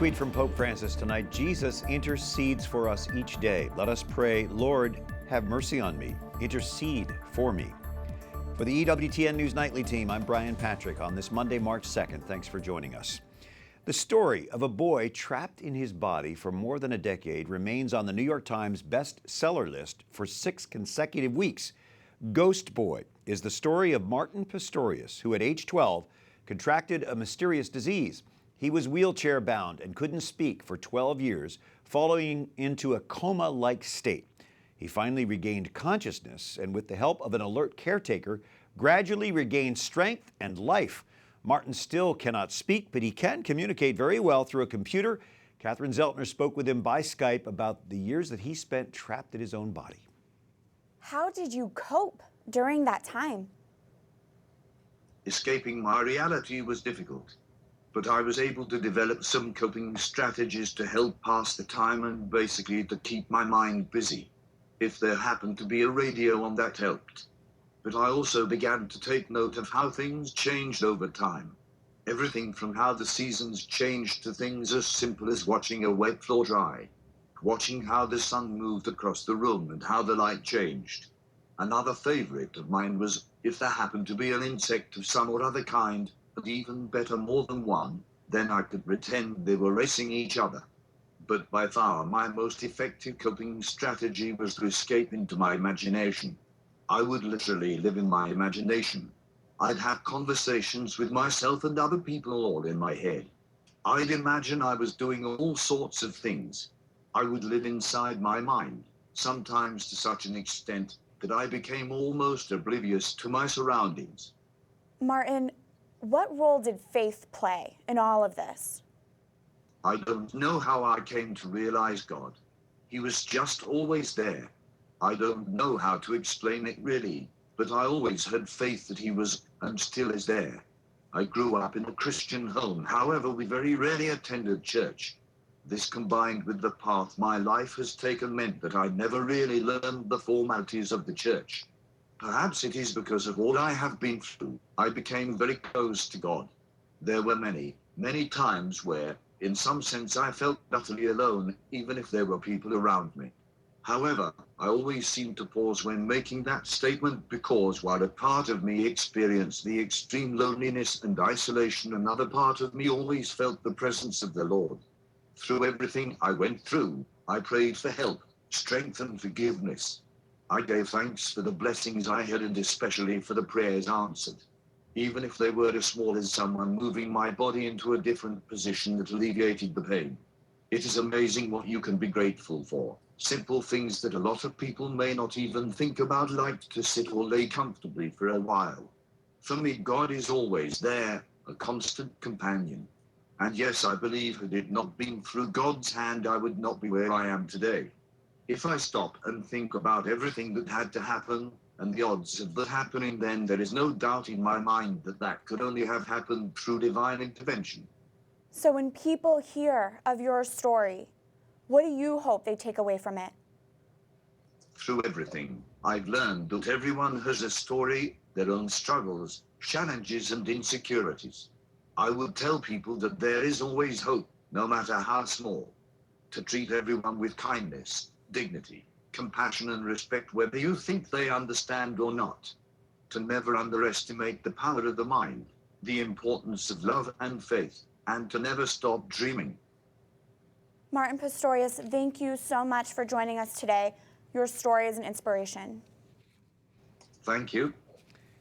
tweet from Pope Francis tonight: Jesus intercedes for us each day. Let us pray, Lord, have mercy on me. Intercede for me. For the EWTN News Nightly team, I'm Brian Patrick on this Monday, March 2nd. Thanks for joining us. The story of a boy trapped in his body for more than a decade remains on the New York Times bestseller list for 6 consecutive weeks. Ghost Boy is the story of Martin Pistorius, who at age 12 contracted a mysterious disease. He was wheelchair-bound and couldn't speak for 12 years, falling into a coma-like state. He finally regained consciousness and, with the help of an alert caretaker, gradually regained strength and life. Martin still cannot speak, but he can communicate very well through a computer. Catherine Szeltner spoke with him by Skype about the years that he spent trapped in his own body. How did you cope during that time? Escaping my reality was difficult, but I was able to develop some coping strategies to help pass the time and basically to keep my mind busy. If there happened to be a radio on, that helped. But I also began to take note of how things changed over time. Everything from how the seasons changed to things as simple as watching a wet floor dry, watching how the sun moved across the room and how the light changed. Another favorite of mine was if there happened to be an insect of some or other kind, and even better, more than one, then I could pretend they were racing each other. But by far my most effective coping strategy was to escape into my imagination. I would literally live in my imagination. I'd have conversations with myself and other people all in my head. I'd imagine I was doing all sorts of things. I would live inside my mind, sometimes to such an extent that I became almost oblivious to my surroundings. Martin, what role did faith play in all of this? I don't know how I came to realize God. He was just always there. I don't know how to explain it really, but I always had faith that he was and still is there. I grew up in a Christian home, however, we very rarely attended church. This, combined with the path my life has taken, meant that I never really learned the formalities of the church. Perhaps it is because of all I have been through, I became very close to God. There were many, many times where, in some sense, I felt utterly alone, even if there were people around me. However, I always seemed to pause when making that statement, because while a part of me experienced the extreme loneliness and isolation, another part of me always felt the presence of the Lord. Through everything I went through, I prayed for help, strength, and forgiveness. I gave thanks for the blessings I had, and especially for the prayers answered, even if they were as small as someone moving my body into a different position that alleviated the pain. It is amazing what you can be grateful for. Simple things that a lot of people may not even think about, like to sit or lay comfortably for a while. For me, God is always there, a constant companion. And yes, I believe had it not been through God's hand, I would not be where I am today. If I stop and think about everything that had to happen and the odds of that happening, then there is no doubt in my mind that that could only have happened through divine intervention. So when people hear of your story, what do you hope they take away from it? Through everything, I've learned that everyone has a story, their own struggles, challenges, and insecurities. I would tell people that there is always hope, no matter how small, to treat everyone with kindness, dignity, compassion, and respect, whether you think they understand or not. To never underestimate the power of the mind, the importance of love and faith, and to never stop dreaming. Martin Pistorius, thank you so much for joining us today. Your story is an inspiration. Thank you.